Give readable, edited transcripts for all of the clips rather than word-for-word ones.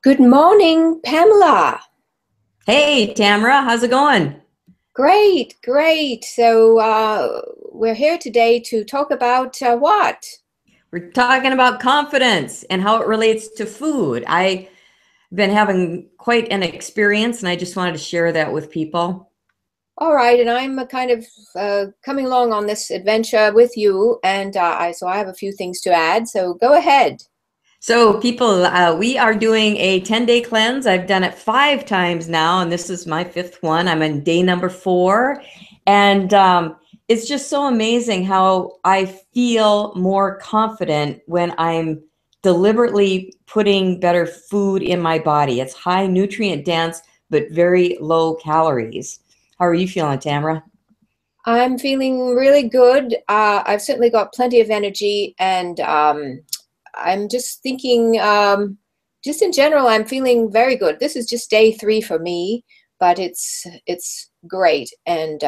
Good morning, Pamela. Hey, Tamara, how's it going? Great, great. We're here today to talk about what? We're talking about confidence and how it relates to food. I've been having quite an experience and I just wanted to share that with people. All right, and I'm kind of coming along on this adventure with you, and I have a few things to add. So go ahead. So, people, we are doing a 10-day cleanse. I've done it 5 times now, and this is my fifth one. I'm on day number 4. And it's just so amazing how I feel more confident when I'm deliberately putting better food in my body. It's high nutrient dense, but very low calories. How are you feeling, Tamara? I'm feeling really good. I've certainly got plenty of energy, and I'm just thinking, just in general, I'm feeling very good. This is just day three for me, but it's great. And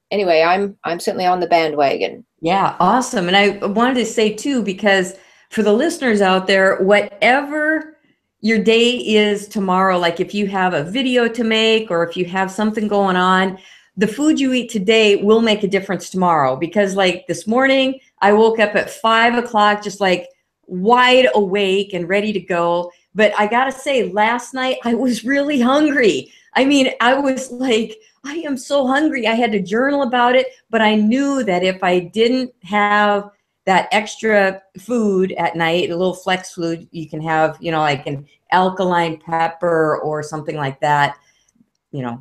anyway, I'm certainly on the bandwagon. Yeah, awesome. And I wanted to say too, because for the listeners out there, whatever your day is tomorrow, like if you have a video to make or if you have something going on, the food you eat today will make a difference tomorrow. Because like this morning, I woke up at 5 o'clock, just like wide awake and ready to go. But I gotta say, last night I was really hungry. I mean, I was like, I am so hungry. I had to journal about it, but I knew that if I didn't have that extra food at night, a little flex food you can have, like an alkaline pepper or something like that,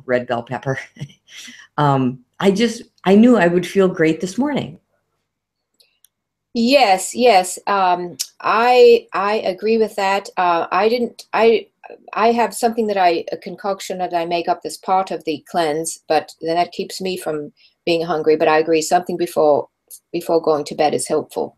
red bell pepper. I knew I would feel great this morning. Yes, yes. I agree with that. I have something that a concoction that I make up as part of the cleanse, but then that keeps me from being hungry. But I agree, something before going to bed is helpful.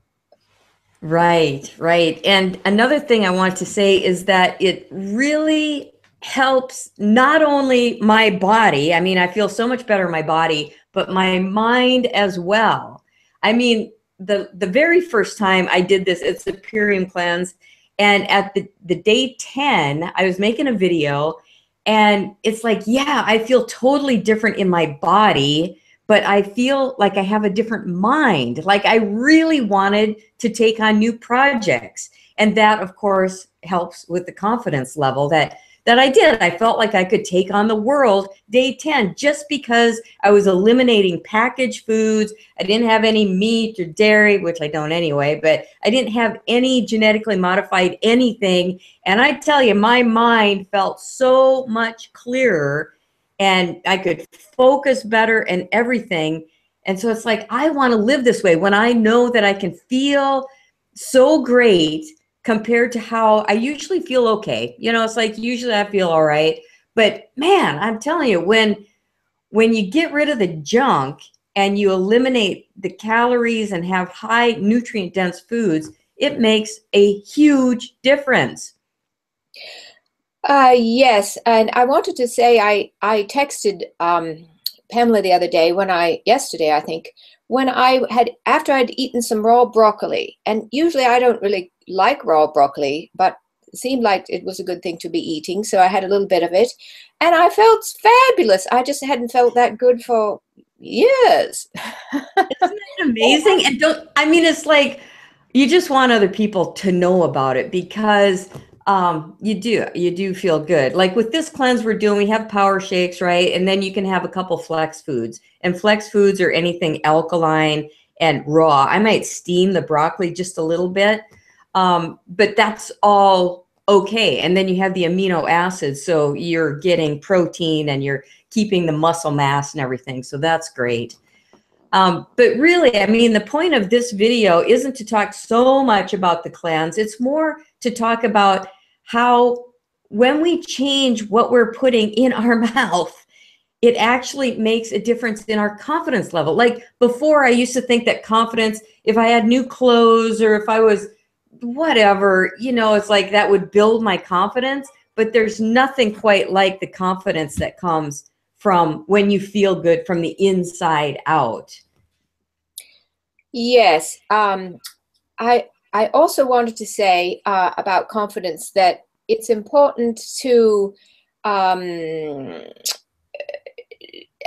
Right, right. And another thing I want to say is that it really helps not only my body, I mean, I feel so much better in my body, but my mind as well. I mean, the very first time I did this, it's a Purium cleanse, and at the day 10, I was making a video, and it's like, yeah, I feel totally different in my body, but I feel like I have a different mind. Like I really wanted to take on new projects. And that, of course, helps with the confidence level that I did. I felt like I could take on the world day 10 just because I was eliminating packaged foods. I didn't have any meat or dairy, which I don't anyway, but I didn't have any genetically modified anything. And I tell you, my mind felt so much clearer and I could focus better and everything. And so it's like, I want to live this way when I know that I can feel so great compared to how I usually feel okay. It's like usually I feel all right. But man, I'm telling you, when you get rid of the junk and you eliminate the calories and have high nutrient dense foods, it makes a huge difference. Yes, and I wanted to say I texted Pamela the other day yesterday I think when I had after I'd eaten some raw broccoli, and usually I don't really like raw broccoli, but it seemed like it was a good thing to be eating, so I had a little bit of it, and I felt fabulous. I just hadn't felt that good for years. Isn't that amazing? And I mean, it's like you just want other people to know about it because you do feel good. Like with this cleanse we're doing, we have power shakes, right? And then you can have a couple flex foods. And flex foods are anything alkaline and raw. I might steam the broccoli just a little bit, but that's all okay. And then you have the amino acids, so you're getting protein and you're keeping the muscle mass and everything. So that's great. But really, I mean, the point of this video isn't to talk so much about the cleanse. It's more to talk about how when we change what we're putting in our mouth, it actually makes a difference in our confidence level. Like before, I used to think that confidence, if I had new clothes or if I was whatever, it's like that would build my confidence. But there's nothing quite like the confidence that comes from when you feel good from the inside out. Yes, I also wanted to say about confidence that it's important to, um,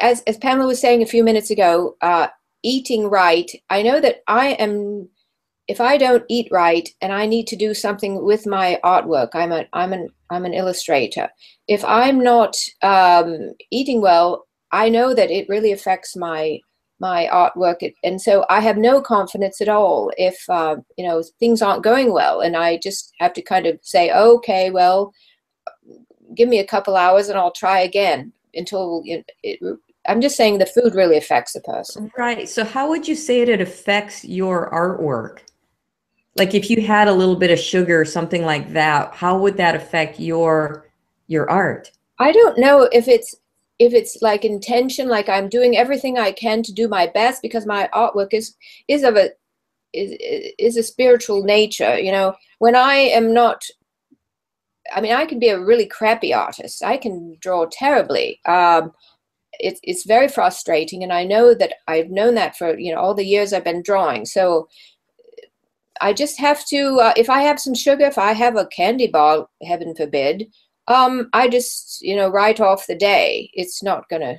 as Pamela was saying a few minutes ago, eating right. I know that if I don't eat right and I need to do something with my artwork, I'm an illustrator. If I'm not eating well, I know that it really affects my artwork, and so I have no confidence at all if things aren't going well, and I just have to kind of say, okay, well, give me a couple hours and I'll try again until I'm just saying the food really affects the person. Right. So how would you say it affects your artwork? Like if you had a little bit of sugar or something like that, how would that affect your art? I don't know if it's like intention, like I'm doing everything I can to do my best because my artwork is of a is a spiritual nature. When I am not, I mean, I can be a really crappy artist. I can draw terribly. It's very frustrating, and I know that I've known that for all the years I've been drawing. So I just have to, if I have some sugar, if I have a candy bar, heaven forbid, I just, write off the day. It's not gonna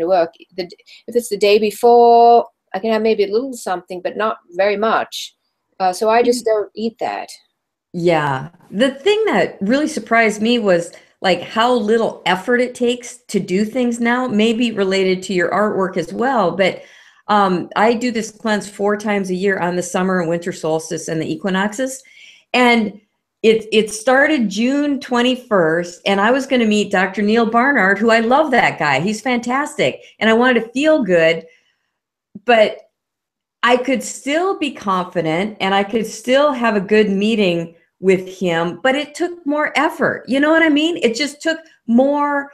work. If it's the day before, I can have maybe a little something, but not very much. So I just don't eat that. Yeah. The thing that really surprised me was like how little effort it takes to do things now, maybe related to your artwork as well. But I do this cleanse 4 times a year on the summer and winter solstice and the equinoxes. And it started June 21st, and I was going to meet Dr. Neil Barnard, who I love that guy. He's fantastic. And I wanted to feel good, but I could still be confident and I could still have a good meeting with him, but it took more effort. You know what I mean? It just took more,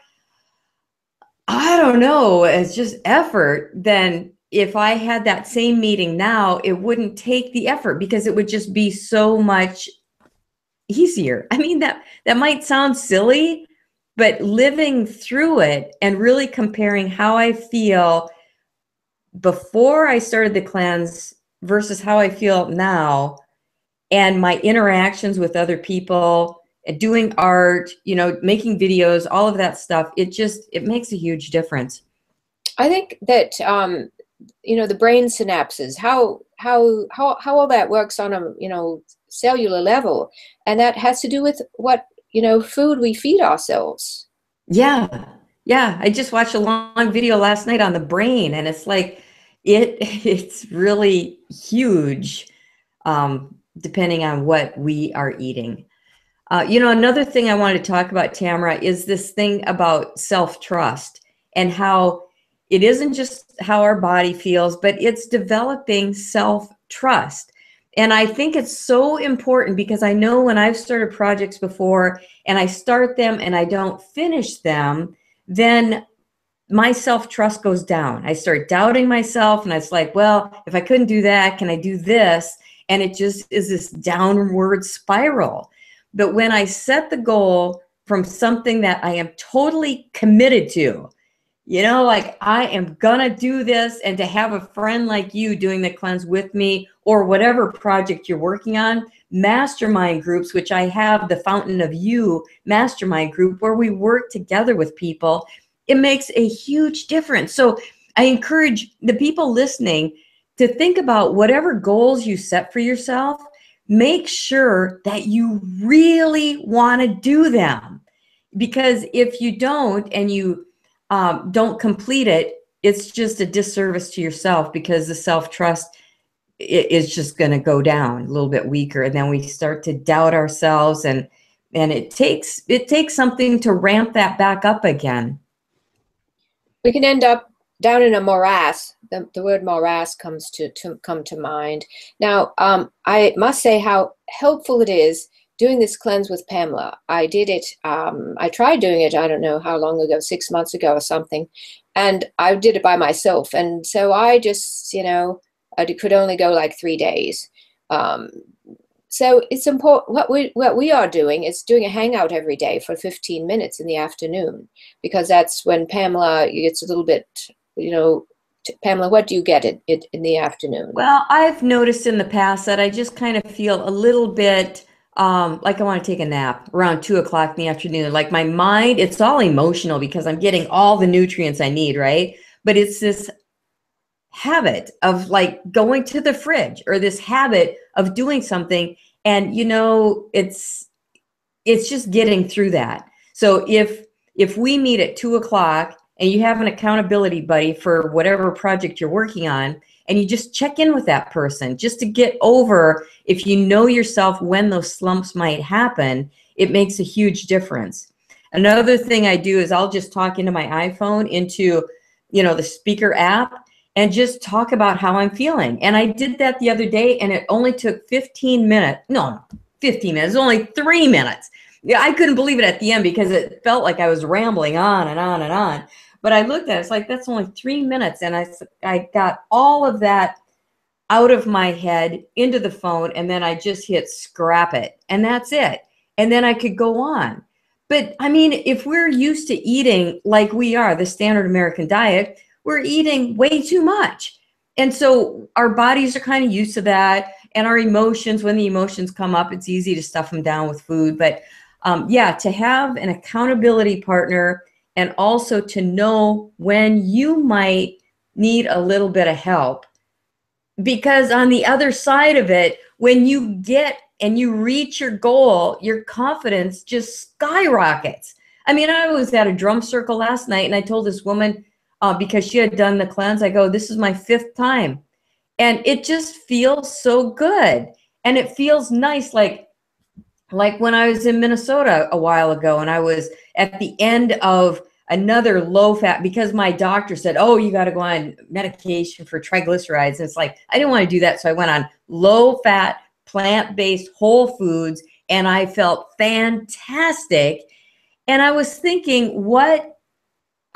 I don't know, it's just effort than if I had that same meeting now. It wouldn't take the effort because it would just be so much easier. I mean, that might sound silly, but living through it and really comparing how I feel before I started the cleanse versus how I feel now, and my interactions with other people, doing art, making videos, all of that stuff, it makes a huge difference. I think that the brain synapses, how all that works on a cellular level, and that has to do with what food we feed ourselves. Yeah. I just watched a long video last night on the brain, and it's like it's really huge, depending on what we are eating. Another thing I wanted to talk about, Tamara, is this thing about self-trust and how it isn't just how our body feels, but it's developing self-trust. And I think it's so important because I know when I've started projects before and I start them and I don't finish them, then my self-trust goes down. I start doubting myself, and it's like, well, if I couldn't do that, can I do this? And it just is this downward spiral. But when I set the goal from something that I am totally committed to, like I am gonna do this, and to have a friend like you doing the cleanse with me, or whatever project you're working on, mastermind groups, which I have the Fountain of You mastermind group where we work together with people, it makes a huge difference. So I encourage the people listening to think about whatever goals you set for yourself. Make sure that you really want to do them, because if you don't and you don't complete it, it's just a disservice to yourself, because the self-trust is just going to go down a little bit weaker, and then we start to doubt ourselves, and it takes something to ramp that back up again. We can end up down in a morass. The word morass comes to come to mind. Now, I must say how helpful it is doing this cleanse with Pamela. I did it. I tried doing it, I don't know how long ago, 6 months ago or something, and I did it by myself. And so I just, I could only go like 3 days. So it's important. What we are doing is doing a hangout every day for 15 minutes in the afternoon, because that's when Pamela gets a little bit, Pamela, what do you get in the afternoon? Well, I've noticed in the past that I just kind of feel a little bit like I want to take a nap around 2 o'clock in the afternoon. Like my mind, it's all emotional because I'm getting all the nutrients I need, right? But it's this habit of like going to the fridge, or this habit of doing something. And, it's just getting through that. So if we meet at 2 o'clock and you have an accountability buddy for whatever project you're working on, and you just check in with that person just to get over, if you know yourself when those slumps might happen, it makes a huge difference. Another thing I do is I'll just talk into my iPhone, into, the speaker app, and just talk about how I'm feeling. And I did that the other day, and it only took 15 minutes. No, 15 minutes, only 3 minutes. Yeah, I couldn't believe it at the end because it felt like I was rambling on and on and on. But I looked at it, it's like, that's only 3 minutes. And I got all of that out of my head into the phone, and then I just hit scrap it, and that's it. And then I could go on. But I mean, if we're used to eating like we are, the standard American diet, we're eating way too much. And so our bodies are kind of used to that. And our emotions, when the emotions come up, it's easy to stuff them down with food. But yeah, to have an accountability partner, and also to know when you might need a little bit of help. Because on the other side of it, when you get and you reach your goal, your confidence just skyrockets. I mean, I was at a drum circle last night, and I told this woman, because she had done the cleanse, I go, this is my 5th time. And it just feels so good. And it feels nice, like when I was in Minnesota a while ago, and I was at the end of another low fat, because my doctor said, oh, you got to go on medication for triglycerides. And it's like, I didn't want to do that. So I went on low fat, plant-based whole foods, and I felt fantastic. And I was thinking, what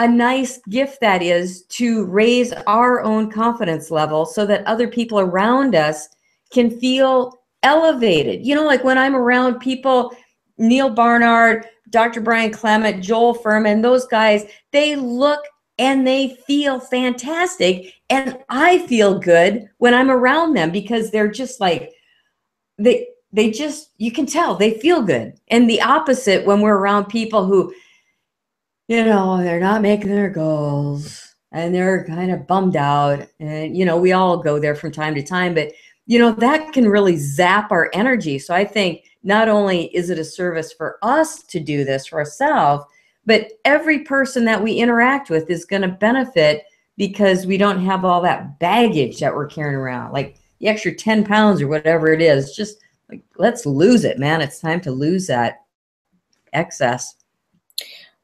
a nice gift that is to raise our own confidence level so that other people around us can feel elevated. Like when I'm around people, Neil Barnard, Dr. Brian Clement, Joel Furman, those guys, they look and they feel fantastic. And I feel good when I'm around them, because they're just like, they just, you can tell they feel good. And the opposite when we're around people who, they're not making their goals and they're kind of bummed out. And, we all go there from time to time, but that can really zap our energy. So I think not only is it a service for us to do this for ourselves, but every person that we interact with is going to benefit, because we don't have all that baggage that we're carrying around, like the extra 10 pounds or whatever it is. Just like, let's lose it, man. It's time to lose that excess.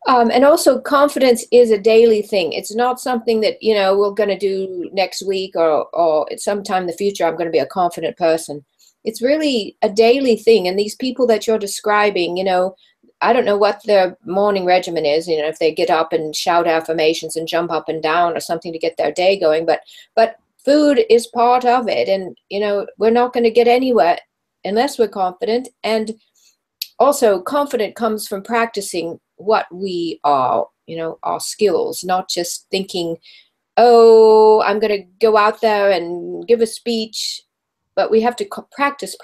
And also, confidence is a daily thing. It's not something that, we're going to do next week or at some time in the future, I'm going to be a confident person. It's really a daily thing. And these people that you're describing, I don't know what their morning regimen is, if they get up and shout affirmations and jump up and down or something to get their day going. But food is part of it. And, we're not going to get anywhere unless we're confident. And also, confident comes from practicing what we are, our skills, not just thinking, oh, I'm going to go out there and give a speech, but we have to practice.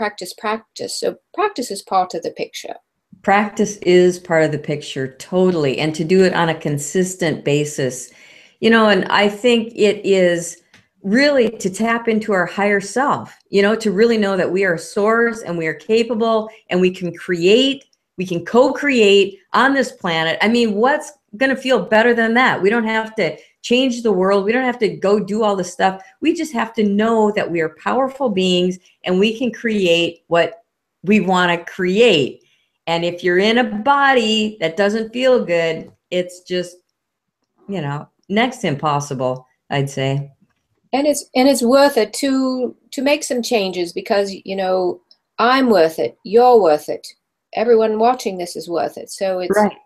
So practice is part of the picture. Practice is part of the picture, totally. And to do it on a consistent basis, and I think it is really to tap into our higher self, to really know that we are a source and we are capable and we can create. We can co-create on this planet. I mean, what's going to feel better than that? We don't have to change the world. We don't have to go do all this stuff. We just have to know that we are powerful beings and we can create what we want to create. And if you're in a body that doesn't feel good, it's just, next to impossible, I'd say. And it's worth it to make some changes, because, I'm worth it. You're worth it. Everyone watching this is worth it. So it's right.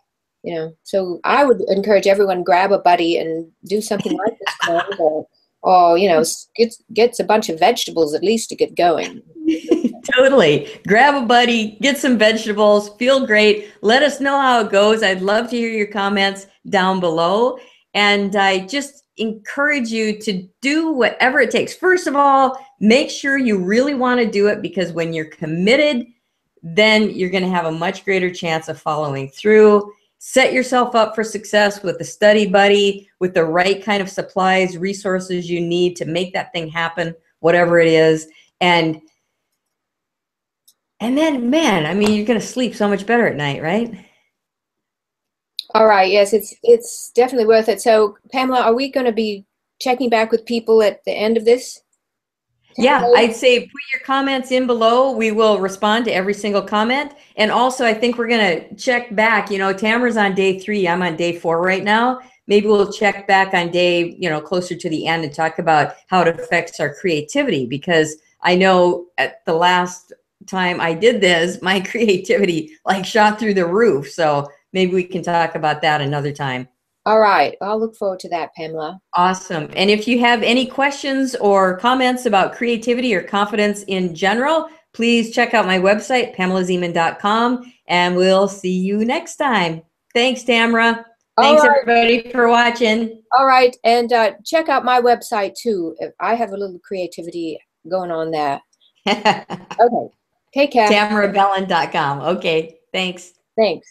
So I would encourage everyone, grab a buddy and do something like this cleanse, or get a bunch of vegetables at least to get going. Totally. Grab a buddy, get some vegetables, feel great. Let us know how it goes. I'd love to hear your comments down below. And I just encourage you to do whatever it takes. First of all, make sure you really want to do it, because when you're committed then you're going to have a much greater chance of following through. Set yourself up for success with a study buddy, with the right kind of supplies, resources you need to make that thing happen, whatever it is. And then, man, I mean, you're going to sleep so much better at night, right? All right. Yes, it's definitely worth it. So, Pamela, are we going to be checking back with people at the end of this? Yeah, I'd say put your comments in below. We will respond to every single comment. And also, I think we're going to check back. You know, Tamara's on day 3. I'm on day 4 right now. Maybe we'll check back on day, you know, closer to the end and talk about how it affects our creativity. Because I know at the last time I did this, my creativity like shot through the roof. So maybe we can talk about that another time. All right. I'll look forward to that, Pamela. Awesome. And if you have any questions or comments about creativity or confidence in general, please check out my website, pamelaziemann.com, and we'll see you next time. Thanks, Tamara. Thanks, everybody, for watching. All right. And check out my website, too. I have a little creativity going on there. Okay. Take care. TamaraBelland.com. Okay. Thanks. Thanks.